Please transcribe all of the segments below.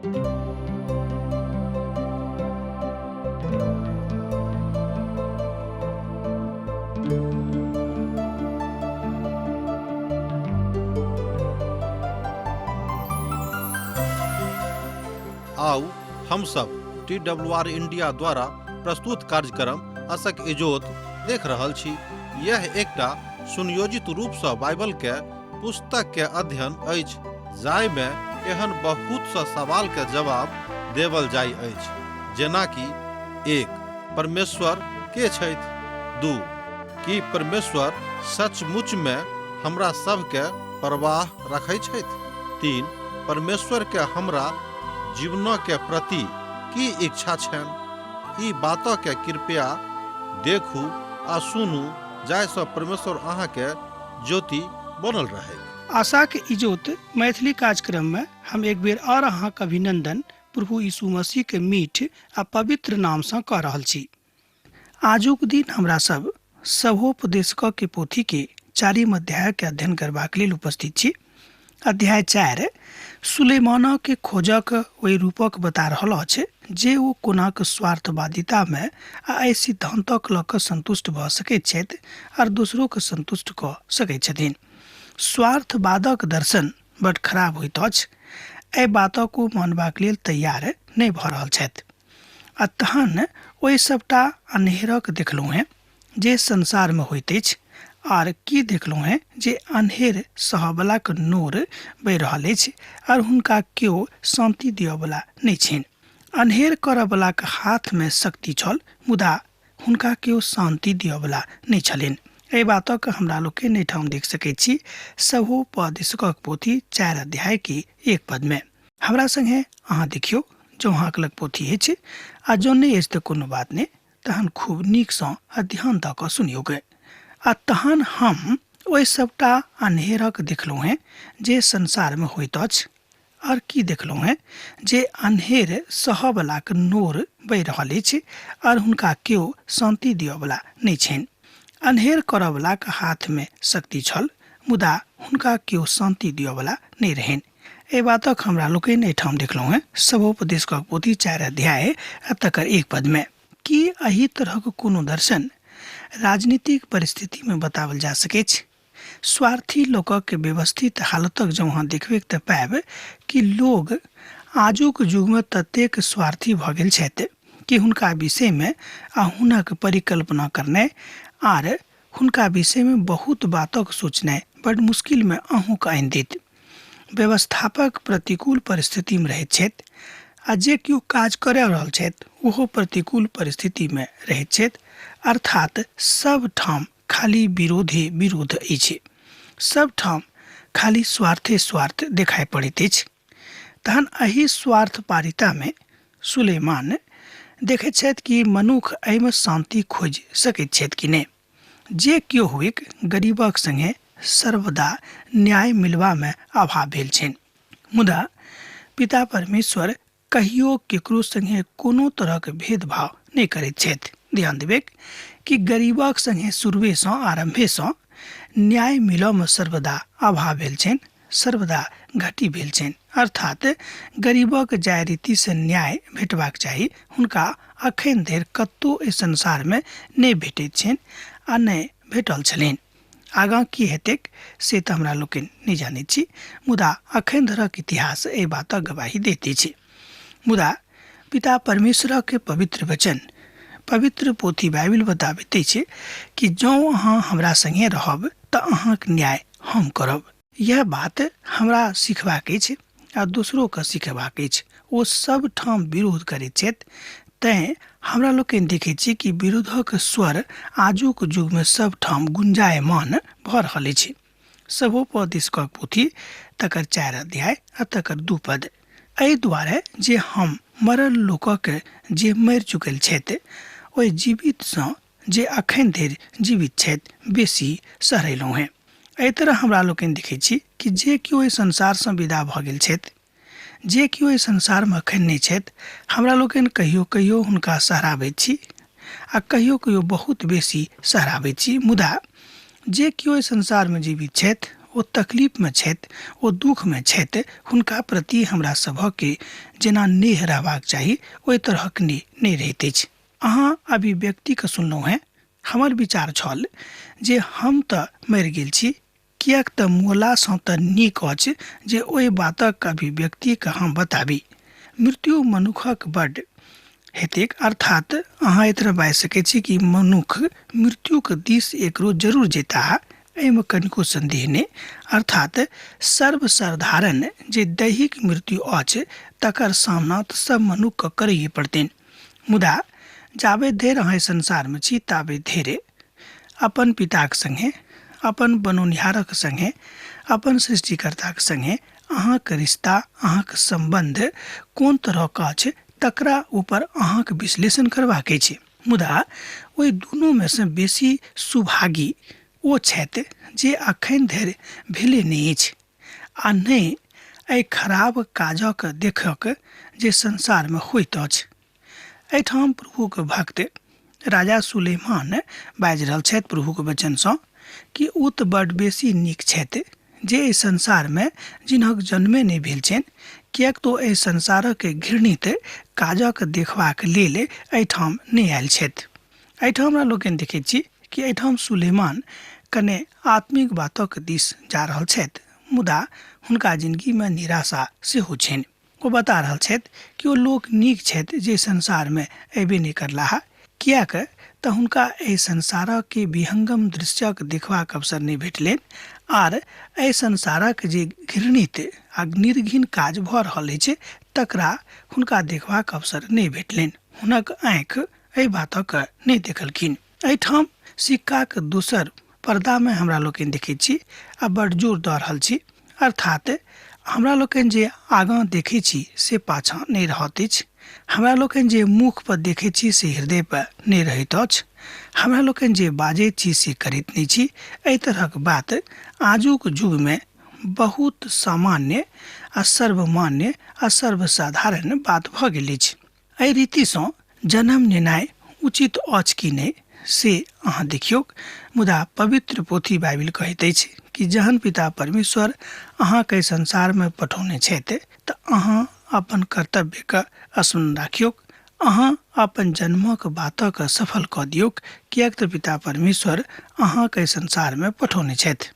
आओ हम सब TWR इंडिया द्वारा प्रस्तुत कार्यक्रम असक इजोत देख रहल छी। यह एकटा सुनियोजित रूप से बाइबल के पुस्तक के अध्ययन अछि, जाहि में एहन बहुत सा सवाल के जवाब देवल जाय अछि, जेना कि 1. परमेश्वर के छथि? 2. कि परमेश्वर सचमुच में हमरा सब के परवाह रखै छथि? 3. परमेश्वर के हमरा जीवन के प्रति की इच्छा छनि? ई बातों के कृपया देखू आ सुनू, जाहिसँ परमेश्वर अहाँ के ज्योति बनल रहे। आशा के इजोत मैथिली कार्यक्रम में हम एक बेर और अहाँ के अभिनंदन प्रभु यीशु मसीह के मीठ आ पवित्र नाम से कह रहल छी। आजुक दिन हमरा सब सभोपदेशक के पोथी के 4 अध्याय के अध्ययन करबाक लेल उपस्थित छी। अध्याय 4 सुलेमान के खोजक वही रूपक बता रहल अछि जे वो कोनाक स्वार्थवादिता में आ एहि सिद्धांतक लऽ कऽ संतुष्ट भऽ सकैत छथि और दोसरों के संतुष्ट कऽ सकैत छथिन। स्वार्थवादक दर्शन बड़ खराब होइत अछि। एहि बातक को मानबाक लेल तैयार नहि भऽ रहल छथि। आ तहन ओहि सबटा अन्हेरक देखलहुँ हैं जे संसार में होइत अछि, और की देखलहुँ हैं जे अन्हेर सहबला के नोर बहि रहल अछि और हुनका केओ शांति दियवला नहि छनि। अन्हेर करवला के हाथ में शक्ति छल, मुदा हुनका केओ शांति दियवला नहि छलनि। एहि बातक हमरा लोग के नहि ठाम देख सकैत छी। सभोपदेशक पोथी 4 अध्याय के 1 पद में हमरा संगे अहाँ देखियो, जो अहाँ लग पोथी अछि आ जो नहि अछि तऽ कोनो बात नहि, तहन खूब नीक सँ ध्यान दऽ कऽ सुनियोगे। आ तहन हम ओहि सबटा अन्हेरक देखलहुँ हैं जे संसार में होइत अछि, और की देखलहुँ हैं जे अन्हेर सहबला के नोर बहि रहल अछि और हुनका केओ शांति दियवला नहि छनि। अन्हेर करवला के हाथ में शक्ति छल, मुदा हुनका केओ शांति दियवला नहि रहनि। एहि बातक हमरा लोग एहि ठाम देखलहुँ हैं सभोपदेशक पोथी 4 अध्याय तकर 1 पद में। की एही तरहक कोनो दर्शन राजनीतिक परिस्थिति में बतावल जा सकै छै? स्वार्थी लोगों के व्यवस्थित हालतक जो वहाँ देखबे तऽ पाएब कि लोग आजुक युग में ततेक स्वार्थी भऽ गेल छथि कि हुनका विषय में आ हुनक परिकल्पना करनाइ आर हुनका विषय में बहुत बातक सोचनाइ बड़ मुश्किल में अहूँ आनि देत। व्यवस्थापक प्रतिकूल परिस्थिति में रहैत छथि आ जे केओ काज करऽ रहल छथि ओहो प्रतिकूल परिस्थिति में रहैत छथि, अर्थात सब ठाम खाली विरोधे विरोध अछि, सब ठाम खाली स्वार्थे स्वार्थ देखाई पड़ैत अछि। तहन एही स्वार्थपारिता में सुलेमान देखैत छथि कि मनुख एहि में शांति खोज सकैत छथि कि नहि। जे केओ होइक गरीबक संगे सर्वदा न्याय मिलवा में अभाव भेल छनि, मुदा पिता परमेश्वर कहियो केकरो संगे कोनो तरह के भेदभाव नहि करैत छथि। ध्यान देबै कि गरीबक संगे शुरुए से आरंभे से न्याय मिलऽ में सर्वदा अभाव भेल छनि, सर्वदा घटी भेल छनि, अर्थात गरीबक जाय रीति से न्याय भेटबाक चाही हुनका अखन धरि कतौ एहि संसार में नहि भेटैत छनि आ नहि भेटल छलनि। आगाँ की हेतैक से तऽ हमरा लोक नहि जानैत छी, मुदा अखन धरक इतिहास एहि बातक गवाही दैत अछि। मुदा पिता परमेश्वर के पवित्र वचन, पवित्र पोथी बाइबल बताबैत अछि कि जँ अहाँ हमरा संगे रहब तऽ अहाँक न्याय हम करब। यह बात हमरा सिखबाक अछि आ दोसरो के सिखबाक अछि। ओ सब ठाम विरोध करैत छथि, तैं हमरा लोग देखैत छी कि विरोधक स्वर आजुक युग में सब ठाम गुंजायमान भऽ रहल अछि। सभोपदेशक पोथी तकर 4 अध्याय आ तकर 2 पद। एहि दुआरे जे हम मरल लोकक जे मरि चुकल छथि ओहि जीवित सँ जे अखन धरि जीवित छथि बेसी सहरैलहुँ हैं। एहि तरह हमरा लोग देखैत छी कि जे केओ एहि संसार से विदा भऽ गेल छथि, जे केओ एहि संसार में अखन नहि छथि, हमरा लोग कहियो कहियो हुनका सहराबैत छी आ कहियो कहियो बहुत बेसी सहराबैत छी, मुदा जे केओ एहि संसार में जीवित छथि ओ तकलीफ में छथि, ओ दुख में छथि, हुनका प्रति हमरा सभके जेना नेह रहबाक चाही ओहि तरहक नेह नहि रहैत अछि। अहाँ अभिव्यक्तिके सुनलहुँ हैं। हमर विचार छल जे हम तऽ मरि गेल छी, किएक तऽ मोलासँ तऽ नीक अछि जे ओहि बातक अभिव्यक्तिके हम बताबी। मृत्यु मनुखक बड्ड हेतैक, अर्थात अहाँ एतरे बाजि सकैत छी कि मनुख मृत्युके दिस एक रोज जरूर जेताह, एहिमे कनिको संदेह नहि। अर्थात सर्वसाधारण जे दैहिक मृत्यु अछि तकर सामना तऽ सब मनुखके करैए पड़तनि। मुदा जाबे धरि अहाँ संसारमे छी ताबे धरि अपन पिताके संगे, अपन बनौनिहारक संगे, अपन सृष्टिकर्ताके संगे अहाँके रिश्ता, अहाँके संबंध कोन तरहके अछि तकरा ऊपर अहाँके विश्लेषण करबाक छै। मुदा ओहि दुनूमे से बेसी सुभागी ओ छथि जे अखन धरि भेले नहि अछि, आ नहि एहि खराब काजक देखक जे संसारमे होइत अछि। एहिठाम प्रभुके भक्त राजा सुलेमान बाजि रहल छथि प्रभुके वचनसँ कि ओ तऽ बड्ड बेसी नीक छथि जे एहि संसारमे जिनहक जन्मे नहि भेल छनि, किएक तो एहि संसारक घृणित काजक देखबाक लेल एहिठाम नहि आयल छथि। एहिठाम हमरा लोकनि देखैत छी कि एहिठाम सुलेमान कने आत्मिक बातक दिस जा रहल छथि, मुदा हुनका जिंदगीमे निराशा सेहो छनि। ओ बता रहल छथि कि ओ लोक नीक छथि जे संसारमे अयबे नहि करलाह, किएक तऽ हुनका एहि संसारके विहंगम दृश्यक देखबाक अवसर नहि भेटलनि, आर एहि संसारक जे घृणित आ निर्घिन काज भऽ रहल अछि तकरा हुनका देखबाक अवसर नहि भेटलनि। हुनक आँखि एहि बातक नहि देखलखिन। एहिठाम सिक्काक दोसर पर्दामे हमरा लोकनि देखैत छी आ बड्ड जोर दऽ रहल छी, अर्थात हमरा लोकनि जे आगाँ देखैत छी से पाछाँ नहि रहैत अछि। हमरा लोकनि जे मुख पर देखैत छी से हृदय पर नहि रहैत अछि। हमरा लोकनि जे बाजैत छी से करैत नहि छी। एहि तरहक बात आजुक युगमे बहुत सामान्य आ सर्वमान्य आ सर्वसाधारण बात भऽ गेल अछि। एहि रीतिसँ जन्म लेनाइ उचित अछि कि नहि से अहाँ देखियौ। मुदा पवित्र पोथी बाइबिल कहैत अछि कि जहन पिता परमेश्वर अहाँके संसारमे पठौने छथि तऽ अहाँ अपन कर्तव्यके स्मरण राखियौ, अहाँ अपन जन्मक बातक सफल कऽ दियौ, किएक तऽ पिता परमेश्वर अहाँके संसारमे पठौने छथि।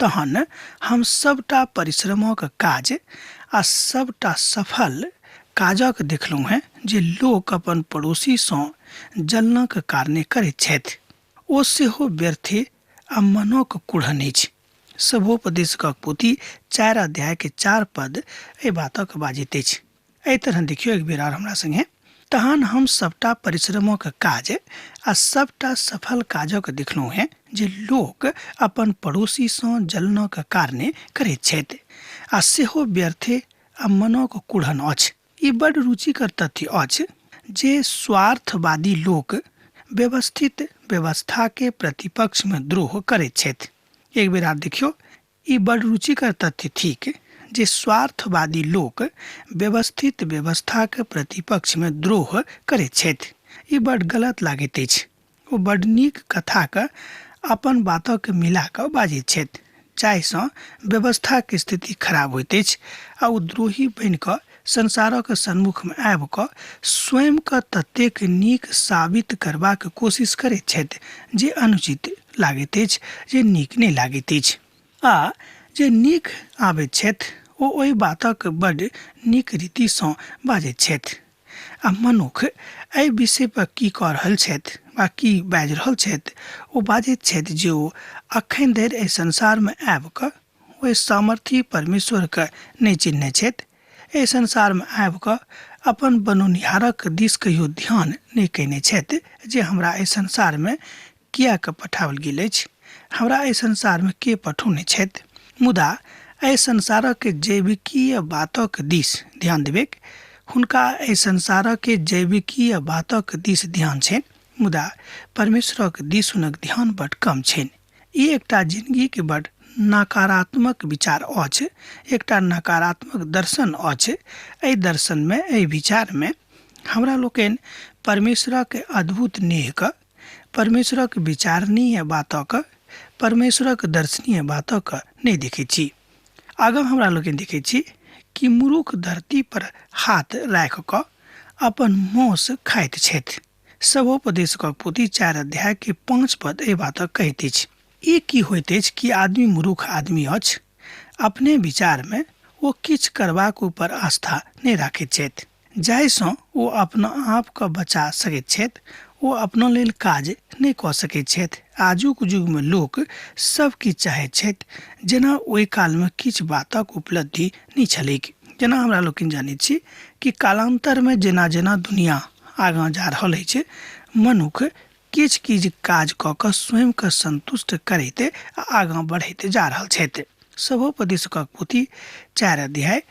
तहन हम सबटा परिश्रमक काज आ सबटा सफल काजक देखलहुँ हैं जे लोक अपन पड़ोसीसँ जलनक कारणे करैत छथि, ओ सेहो व्यर्थे आ मनक कुढ़न अछि। सभोपदेशक पोथी 4 अध्यायके 4 पद एहि बातक बाजैत अछि। एहि तरह देखियौ एक बेर और हमरा संगे। तहन हम सबटा परिश्रमक काज आ सबटा सफल काजक देखलहुँ हैं जे लोक अपन पड़ोसीसँ जलनक कारणे करैत छथि, आ सेहो व्यर्थे आ मनक कुढ़न अछि। ई बड्ड रुचिकर तथ्य अछि जे स्वार्थवादी लोक व्यवस्थित व्यवस्थाके प्रतिपक्षमे द्रोह करैत छथि। एक बेर आर देखियौ, ई बड्ड रुचिकर तथ्य थिक जे स्वार्थवादी लोक व्यवस्थित व्यवस्थाके प्रतिपक्षमे द्रोह करैत छथि। ई बड्ड गलत लागैत अछि। ओ बड्ड नीक कथाके अपन बातक मिला कऽ बाजैत छथि, जाहिसँ व्यवस्थाके स्थिति खराब होइत अछि आ ओ द्रोही बनि कऽ संसारक सन्मुखमे आबि कऽ स्वयंके ततेक नीक साबित करबाक कोशिश करैत छथि जे अनुचित लागैत अछि, जे नीक नहि लागैत अछि। आ जे नीक आबैत छथि ओ ओहि बातक बड्ड नीक रीतिसँ बाजैत छथि। आ मनुख एहि विषय पर की कऽ रहल छथि वा की बाजि रहल छथि, ओ बाजैत छथि जे ओ अखन धरि एहि संसारमे आबि कऽ ओहि सामर्थी परमेश्वरके नहि चिन्हने छथि, एहि संसारमे आबि कऽ अपन बनौनिहारक दिस कहियो ध्यान नहि कयने छथि जे हमरा एहि संसारमे किएक पठाओल गेल अछि, हमरा एहि संसारमे के पठौने छथि। मुदा एहि संसारक जैविकीय बातक दिस ध्यान देबेक, हुनका एहि संसारक जैविकीय बातक दिस ध्यान छनि, मुदा परमेश्वरक दिस हुनक ध्यान बड्ड कम छनि। ई एकटा जिंदगीके बड्ड नकारात्मक विचार अछि, एकटा नकारात्मक दर्शन अछि। एहि दर्शनमे, एहि विचारमे हमरा लोकनि परमेश्वरक अद्भुत नेहक, परमेश्वरक विचारणीय बातक, परमेश्वरक दर्शनीय बातक नहीं देखै छी। आगाँ हमरा लोग देखै छी कि मूर्ख धरती पर हाथ राख कऽ अपन मौस खाइत छथि। सभोपदेशक पोथी 4 अध्याय के 5 पद ए बातक कहैत अछि। ई की होइत अछि कि आदमी मूर्ख आदमी अछि। अपने विचार में ओ किछ करबाक ऊपर आस्था नहीं राखैत छथि। जाहिसँ ओ अपना आप के बचा सकैत छथि, ओ अपना लेल काज नहीं कऽ सकैत छथि। आजुक युग में लोक सब किछु चाहैत छथि, जेना ओहि काल में किछु बातक उपलब्धि नहीं छलैक। जेना हमरा लोग जानै छी कि कालांतर में जेना जेना दुनिया आगाँ जा रहल अछि, मनुख किछ किछ काज कऽ कऽ स्वयं के संतुष्ट करैत आगाँ बढ़ैत जा रहल छथि। सभोपदेशक पोथी 4 अध्याय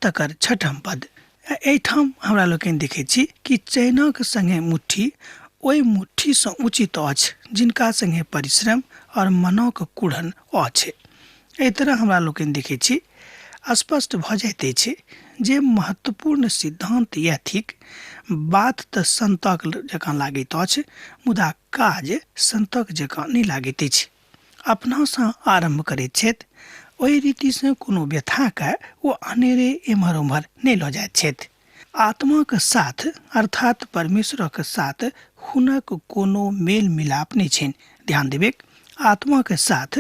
तकर 6 पद। एहिठाम हमरा लोग देखै छी कि चैनक संगे मुट्ठी ओहि मुट्ठी सँ उचित अछि जिनका संगे परिश्रम और मनक कुढ़न अछि। एहि तरह हमरा लोग देखै छी स्पष्ट भऽ जाइत अछि जे महत्वपूर्ण सिद्धांत या थिक बात तऽ संतक जकाँ लागैत अछि, मुदा काज संतक जकाँ नहीं लागैत अछि। अपनासँ आरंभ करैत छथि, ओहि रीति से कोनो व्यथा के ओ अनेरे एम्हर उम्हर नहीं लऽ जाइत छथि। आत्मा के साथ अर्थात परमेश्वर के साथ हुनक कोनो मेल मिलाप नहीं छनि। ध्यान देबेक, आत्मा के साथ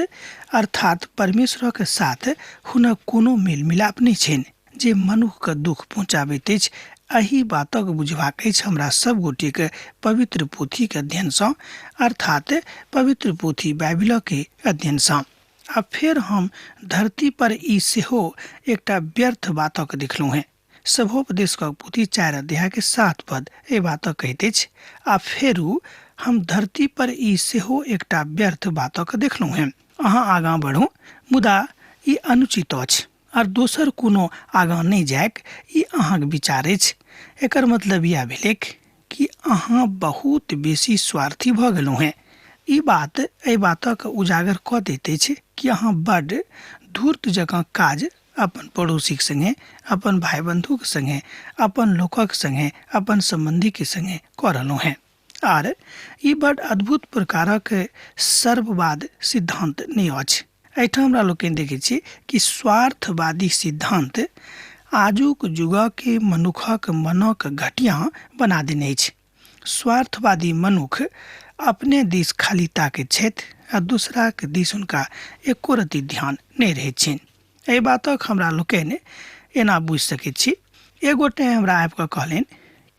अर्थात परमेश्वर के साथ हुनक कोनो मेल मिलाप नहीं छनि। जे मनुख के दुख पहुँचाबैत अछि, एही बातक बुझबाक अछि हमरा सब गोटे के पवित्र पोथी के अध्ययन सँ, अर्थात पवित्र पोथी बाइबिल के अध्ययन सँ। आ फिर हम धरती पर ई सेहो एकटा व्यर्थ बातक देखलहुँ हैं। सभोपदेशक पोथी 4 अध्याय के 7 पद ए बातक कहैत अछि। आ फेरू हम धरती पर ई सेहो एकटा व्यर्थ बातक देखलहुँ हैं। अहाँ आगाँ बढ़ू, मुदा ई अनुचित अछि और दोसर कोनो आगाँ नहीं जायक ई अहाँक विचार अछि। एकर मतलब यह भेलैक कि अहाँ बहुत बेसी स्वार्थी भऽ गेलहुँ हैं। ई बात एहि बातक उजागर कऽ दैत अछि कि अहाँ बड्ड धूर्त जकाँ काज अपन पड़ोसी के संगे, अपन भाई बंधु के संगे, अपन लोकक संगे, अपन संबंधी के संगे कऽ रहलहुँ हैं। आर ई बड्ड अद्भुत प्रकारक सर्ववाद सिद्धांत नहीं अछि। एहिठाम हमरा लोग देखै छी कि स्वार्थवादी सिद्धांत आजुक युगक के मनुखक मनक घटिया बना देने अछि। स्वार्थवादी मनुख अपने दिस खाली ताकैत छथि आ दूसरा के दिस हुनका एको रत्ती ध्यान नहीं रहैत छनि। एहि बातक हमरा लोकनि एना बुझि सकैत छी। एगोटे हमरा आबि कऽ कहलनि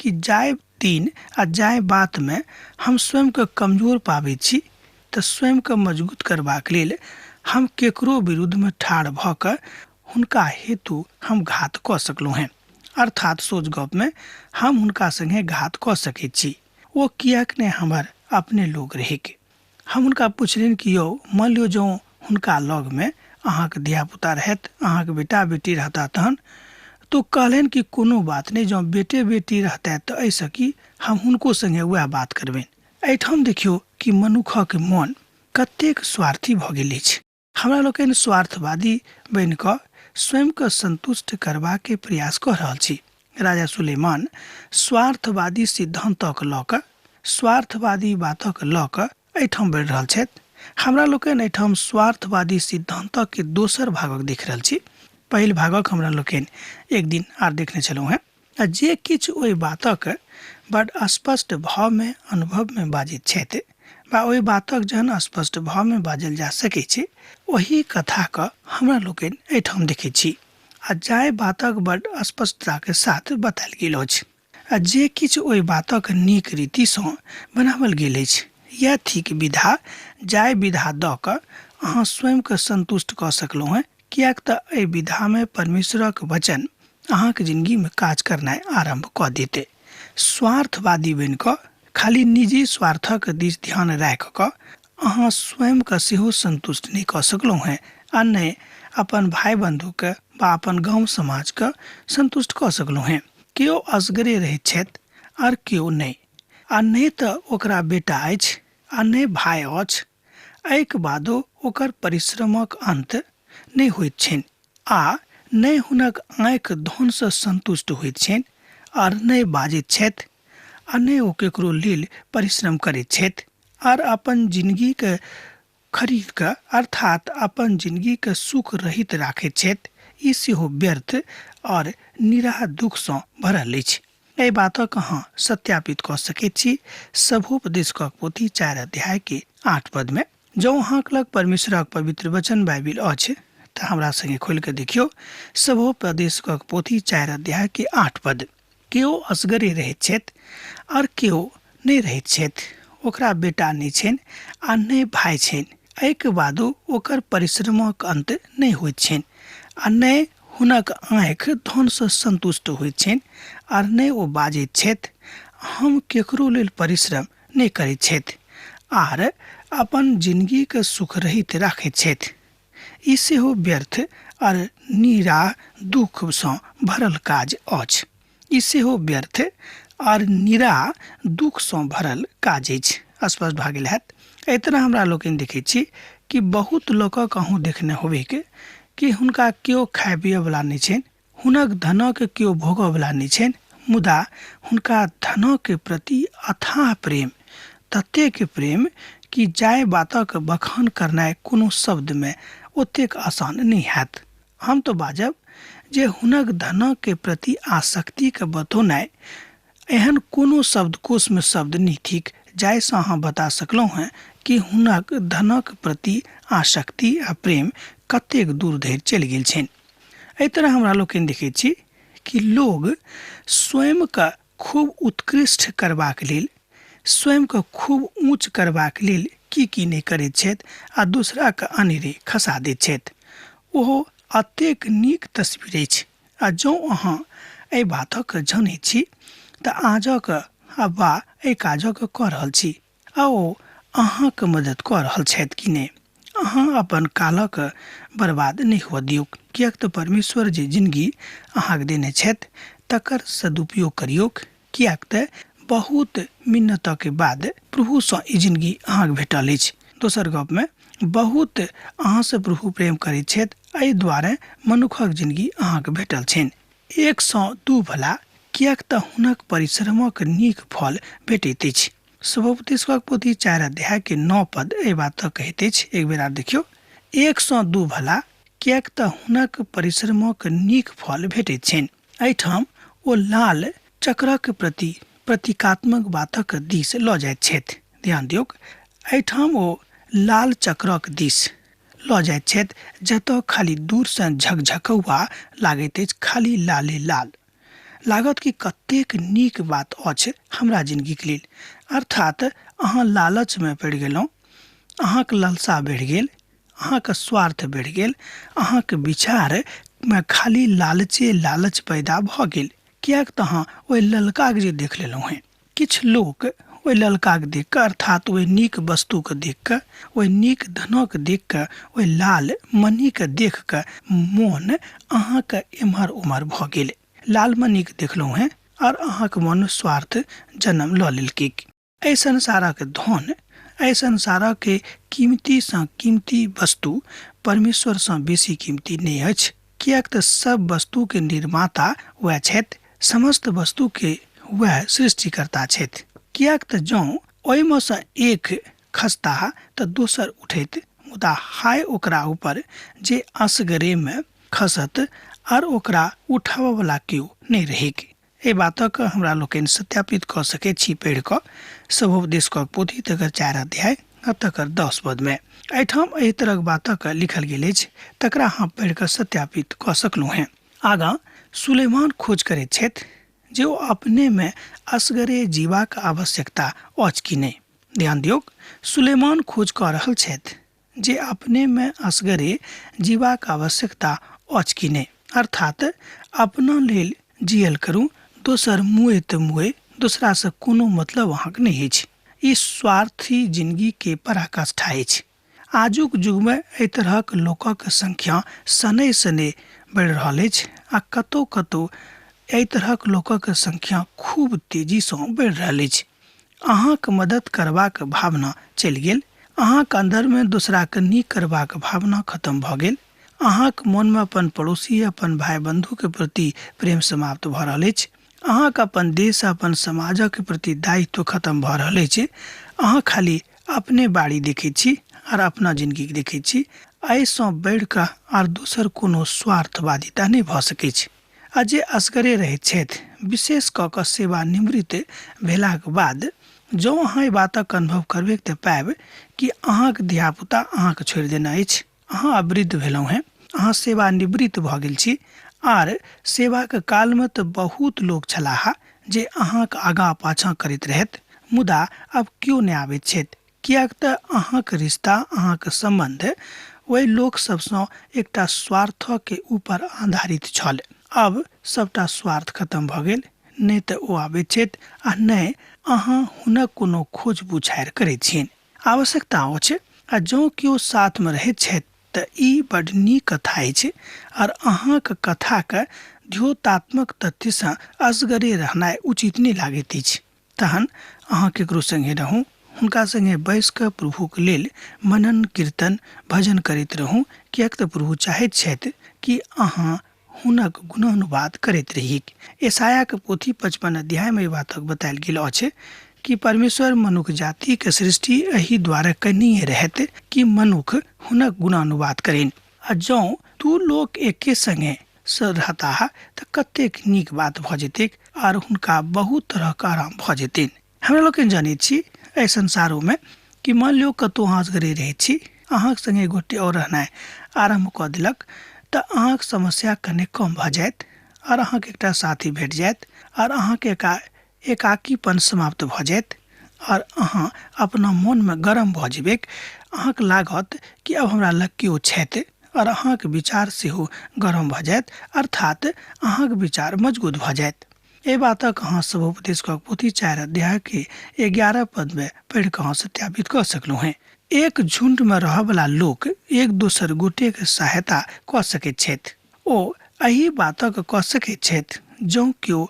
कि जाय दिन आ जाय बात में हम स्वयं के कमजोर पाबैत छी, तऽ स्वयं के मजबूत करबाक लेल हम केकरो विरुद्ध में ठाढ़ भऽ कऽ हुनका हेतु हम घात कऽ सकलहुँ हैं। अर्थात सोच गप में हम हुनका संगे घात कऽ सकैत छी। ओ कियाक ने हमर अपने लोग रहेके। हम हुनका पुछलिन कि यौ, मान लियो जो हुनका लग में अहाँके धियापुता रहत, अहाँके बेटा बेटी रहता तहन, तो कहलन कि कोनो बात नहीं, जो बेटे बेटी रहता तो ऐसा कि हम हुनको संगे वह बात करबेन। एहिठाम देखियो कि मनुखक मन कतेक स्वार्थी भऽ गेल अछि। हमरा लोकनि स्वार्थवादी बनि कऽ स्वयं के संतुष्ट करबा के प्रयास कऽ रहल छी। राजा सुलेमान स्वार्थवादी सिद्धांतक लऽ कऽ, स्वार्थवादी बातक लऽ कऽ एहिठाम बढ़ि रहल छथि। हमरा लोकनि एहिठाम स्वार्थवादी सिद्धांतक के दोसर भागक देख रहल छी। पहिल भागक हमरा लोकनि एक दिन आर देखने छलहुँ हैं। आ जे किछु ओहि बातक बड स्पष्ट भाव में अनुभव में बाजैत छथि, बा ओहि बातक जहन स्पष्ट भाव में बाजल जा सकैत छै, ओही कथा के हमरा लोकनि एहिठाम देखै छी। आ जाय बातक बड स्पष्टता के साथ बतायल गेल अछि। आ जे किछु ओहि बातक नीक रीति सँ बनावल गेल अछि, यह थिक विधा जाय विधा दऽ कऽ अहाँ स्वयं के संतुष्ट कऽ सकलहुँ हैं। कियाक तऽ एहि विधा में परमेश्वरक वचन अहाँके जिंदगी में काज करनाइ आरंभ कऽ देते। स्वार्थवादी बनि कऽ खाली निजी स्वार्थक दिस ध्यान राखि कऽ अहाँ स्वयं के सेहो संतुष्ट नहीं कऽ सकलहुँ हैं, आ नहि अपन भाई बंधु के बा अपन गांव समाज के संतुष्ट कऽ सकलहुँ हैं। केओ असगरे रहैत छथि आर केओ नहीं, आ नहीं तऽ ओकरा बेटा अछि आ नहीं भाई अछि। एहिके बादो ओकर परिश्रमक अंत नहीं होइत छनि, आ नहीं हुनक आँखि धन सँ संतुष्ट होइत छनि, आर नहीं बाजैत छथि, आ नहीं ओ केकरो लेल परिश्रम करैत छथि, आर अपन जिंदगी के खरीद कऽ अर्थात अपन जिंदगी के सुख रहित राखैत छथि, ई सेहो व्यर्थ और निराह दुख सँ भरल अछि। एहि बातक अहाँ सत्यापित कऽ सकैत छी सभोपदेशक पोथी 4 अध्याय के 8 पद में। जँ अहाँक लग परमेश्वरक पवित्र वचन बाइबिल अछि तऽ हमरा संगे खोलि कऽ देखियौ सभोपदेशक पोथी 4 अध्याय के 8 पद। केओ असगरे रहैत छथि और केओ नहि रहैत छथि, ओकरा बेटा नहि छनि आ नहि भाइ छनि, एहिके बादो ओकर परिश्रमक अंत नहि होइत छनि आ नहि हुनक आँखि धन सँ संतुष्ट होइत छनि और नहि ओ बाजैत छथि, हम केकरो लेल परिश्रम नहि करैत छथि आर अपन जिंदगी के सुख रहित राखैत छथि, ई सेहो व्यर्थ और निराह दुख सँ भरल काज अछि। ई सेहो व्यर्थ और निराह दुख सँ भरल काज अछि। स्पष्ट भऽ गेल हैत। एहि तरह हमरा लोकनि देखैत छी कि बहुत लोकक अहूँ देखने होबे कि हुनका केओ खाय पियै वला नहि छनि, हुनक धनक केओ भोगऽ वला नहि छनि, मुदा हुनका धनक प्रति अथाह प्रेम, ततेक प्रेम कि जाय बातक बखान करनाइ कोनो शब्द में ओतेक आसान नहि हैत। हम तो बाजब जे हुनक धनक प्रति आसक्ति के बतौनाइ एहन कोनो शब्दकोश में शब्द नहि थिक जाहिसँ अहाँ बता सकलहुँ हैं कि हुनक धनक प्रति आसक्ति आ प्रेम कतेक दूर धरि चलि गेल छनि। एहि तरह हमरा लोकनि देखैत छी कि लोग स्वयं के खूब उत्कृष्ट करबाक लेल, स्वयं के खूब ऊँच करबाक लेल की नहि करैत छथि आ दूसरा के अनेरे खसा दैत छथि। ओहो अतेक नीक तस्वीर अछि आ जँ अहाँ एहि बातक जनैत छी तऽ आजक वा एहि काजक कऽ रहल छी आ ओ अहाँके मदद कऽ रहल छथि कि नहि। अहाँ अपन कालक बर्बाद नहीं हुआ दियौ, किएक तऽ परमेश्वर जे जिंदगी अहाँके देने छथि तकर सदुपयोग करियौ, किएक तऽ बहुत मिन्नतक बाद प्रभुसँ ई जिंदगी अहाँके भेटल अछि। दोसर गप में बहुत अहाँसँ प्रभु प्रेम करैत छथि, एहि दुआरे मनुखक जिंदगी अहाँके भेटल छनि। 102 भला, किएक तऽ हुनक परिश्रमक नीक फल भेटैत अछि। सभोपदेशक पोथी 4 अध्याय के 9 पद एहि बात कहैत अछि। एक बेर आर देखियौ, 102 भला, किएक तऽ हुनक परिश्रमक नीक फल भेटैत छनि। एहिठाम ओ लाल चक्रक प्रति प्रतीकात्मक बातक दिस लऽ जाइत छथि। ध्यान दियौ, एहिठाम ओ लाल चक्रक दिस लऽ जाइत छथि जतऽ खाली दूर से झकझकौआ लागैत अछि, खाली लाले लाल लागत कि कतेक नीक बात अछि हमरा जिंदगी के लेल। अर्थात अहाँ लालच में पड़ि गेलहुँ, अहाँके लालसा बढ़ि गेल, अहाँके स्वार्थ बढ़ि गेल, अहाँके विचार में खाली लालचे लालच पैदा भऽ गेल, किएक तऽ अहाँ ओहि ललकाके जे देख लेलहुँ हैं। किछु लोक ओहि ललकाके देख कऽ अर्थात ओहि नीक वस्तुके देख कऽ, ओहि नीक धनक देख कऽ, ओहि लाल मणिके देख कऽ मोन अहाँके एम्हर उम्हर भऽ गेल। लाल मणिके देखलहुँ हैं और अहाँके मन स्वार्थ जन्म लऽ लेलकै। एहि संसारक धन, एहि संसारक कीमती सँ कीमती वस्तु परमेश्वर सँ बेसी कीमती नहि अछि, किएक तऽ सब वस्तु के निर्माता वह छथि, समस्त वस्तु के वह सृष्टिकर्ता छथि। किएक तऽ जँ ओहिमे सँ एक खसता तऽ दोसर उठैत, मुदा हाय ओकरा ऊपर जे असगरे में खसत और ओकरा उठाबऽ वाला केओ नहीं रहेक। एहि बातक हमरा लोकनि सत्यापित कऽ सकैत छी पढ़ि कऽ सभोपदेशक पोथी तकर 4 अध्याय आ तकर 10 पद में। एहिठाम एहि तरहक बातक लिखल गेल अछि, तकरा अहाँ पढ़ि कऽ सत्यापित कऽ सकलहुँ हैं। आगाँ सुलेमान खोज करैत छथि जे ओ अपने में असगरे जीवाक आवश्यकता अछि कि नहि। ध्यान दियौ, सुलेमान खोज कऽ रहल छथि जे अपने में असगरे जीवाक आवश्यकता अछि कि नहि, अर्थात अपना लेल जियल करू, दोसर मुए तऽ मुए, दूसरा से कोनो मतलब अहाँके नहीं अछि। ई स्वार्थी जिंदगी के पराकाष्ठा अछि। आजुक युग में एहि तरहक लोकक संख्या सने सने बढ़ि रहल अछि आ कतौ कतौ एहि तरहक लोकक संख्या खूब तेजी सँ बढ़ि रहल अछि। अहाँके मदद करबाक भावना चलि गेल, अहाँके अंदर में दूसरा के नीक करबाक भावना खत्म भऽ गेल, अहाँके मन में अपन पड़ोसी, अपन भाई बंधु के प्रति प्रेम समाप्त भऽ रहल अछि, अहाँके अपन देश, अपन समाजक प्रति दायित्व खत्म भऽ रहल अछि। अहाँ खाली अपने बाड़ी देखैत छी, और अपना जिंदगी देखे छी, एहिसँ बढ़ि कऽ आर दोसर कोनो स्वार्थवादिता नहि भऽ सकैत छै। आ जे असगरे रहैत छथि, विशेष कऽ कऽ सेवानिवृत्त भेलाक बाद, जँ अहाँ ई बातक अनुभव करबै तऽ पायब कि अहाँक धियापुता अहाँके छोड़ि देने अछि, अहाँ वृद्ध भेलहुँ हेँ, अहाँ सेवानिवृत्त भऽ गेल छी। आर सेवाक कालमे तऽ बहुत लोक छलाह जे अहाँके आगाँ पाछाँ करैत रहथि, मुदा आब केओ नहि आबैत छथि, किएक तऽ अहाँके रिश्ता, अहाँके सम्बन्ध ओहि लोक सबसँ एकटा स्वार्थके ऊपर आधारित छल। अब सबटा स्वार्थ खत्म भऽ गेल, नहि तऽ ओ आबैत छथि आ नहि अहाँ हुनक कोनो खोज बुझारि करैत छियनि। आवश्यकता अछि आ जँ केओ साथमे रहैत छथि तऽ ई बड्ड नीक कथा अछि, और अहाँके कथाके द्योतात्मक तथ्यसँ असगरे रहनाइ उचित नहि लागैत अछि। तहन अहाँ केकरो संगे रहू, हुनका संगे बैस कऽ प्रभुक लेल मनन कीर्तन भजन करैत रहू, किएक तऽ प्रभु चाहैत छथि कि अहाँ हुनक गुणानुवाद करैत रही। यशायाक पोथी 55 अध्यायमे ई बातक बतायल गेल अछि कि परमेश्वर मनुख जातिके सृष्टि एहि दुआरे कयने रहत कि मनुख हुनक गुणानुवाद करें। आ जँ दू लोक एके संगे रहता तऽ कतेक नीक बात भऽ जेतै और हुनका बहुत तरहक आराम भऽ जेतनि। हमरा लोकनि जानैत छी एहि संसारोमे कि मान लियौ कतहु अहाँ असगरे रहैत छी, अहाँके संगे गोटे और रहनाइ आरम्भ कऽ देलक तऽ अहाँके समस्या कने कम भऽ जायत और अहाँके एकटा साथी भेट जायत और अहाँके एकाकीपन समाप्त भऽ जायत और अहाँ अपना मोनमे गरम भऽ जेबै। अहाँके लागत कि अब हमरा लग केओ छथि और अहाँके विचार सेहो गरम भऽ जायत, अर्थात अहाँके विचार मजबूत भऽ जायत। एहि बातक अहाँ सभोपदेशक पोथी 4 अध्यायके 11 पदमे पढ़ि कऽ अहाँ सत्यापित कऽ सकलहुँ हैं। एक झुंडमे रहयवला लोक एक दोसर गोटेके सहायता कऽ सकैत छथि। ओ एहि बातक कऽ सकैत छथि जँ केओ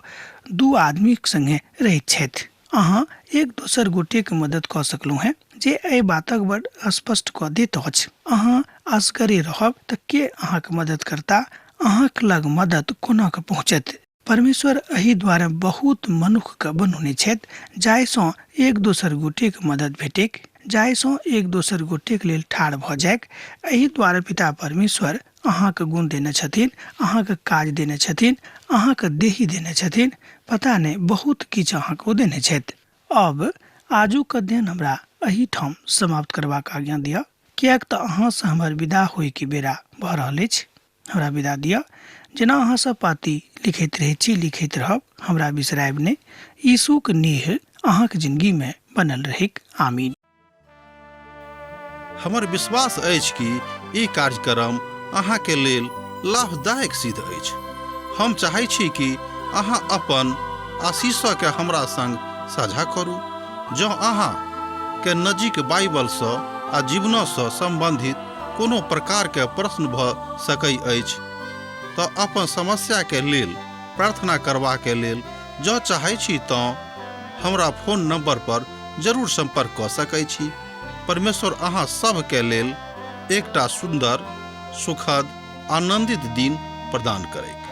दू आदमीक संगे रहैत छथि। अहाँ एक दोसर गोटेके मदद कऽ सकलहुँ हैं, जे एहि बातक बड्ड स्पष्ट कऽ दैत अछि। अहाँ असगरे रहब तऽ के अहाँके मदद करता, अहाँके लग मदद कोना कऽ पहुँचत। परमेश्वर एहि दुआरे बहुत मनुष्यके बनौने छथि जाहिसँ एक दोसर गोटेके मदद भेटैक, जाहिसँ एक दोसर गोटेके लेल ठाढ़ भऽ जायक। एहि दुआरे पिता परमेश्वर अहाँके गुण देने छथिन, अहाँके काज देने छथिन, अहाँके देही देने छथिन, पता नहि बहुत किछु अहाँके ओ देने छथि। अब आजुक अध्ययन हमरा एहिठाम समाप्त करबाक आज्ञा दिअ, किएक तऽ अहाँसँ हमर विदा होइके बेरा भऽ रहल अछि। हमरा विदा दिअ। जेना अहाँ सब पाती लिखैत रहै छी, लिखैत रहब, हमरा बिसरायब नहि। यीशुक नेह अहाँके जिंदगीमे बनल रहैक। आमीन। हमर विश्वास अछि कि ई कार्यक्रम अहाँके लेल लाभदायक सिद्ध अछि। हम चाहै छी कि अहाँ अपन आशीषके हमरा संग साझा करू। जँ अहाँके नजीक बाइबलसँ आ जीवनसँ सम्बन्धित कोनो प्रकारके प्रश्न भऽ सकै अछि तऽ अपन समस्याके लेल प्रार्थना करबाके लेल जँ चाहै छी तऽ हमरा फोन नंबर पर जरूर संपर्क कऽ सकै छी। परमेश्वर अहाँ सबके लेल एकटा सुन्दर, सुखद, आनंदित दिन प्रदान करैक।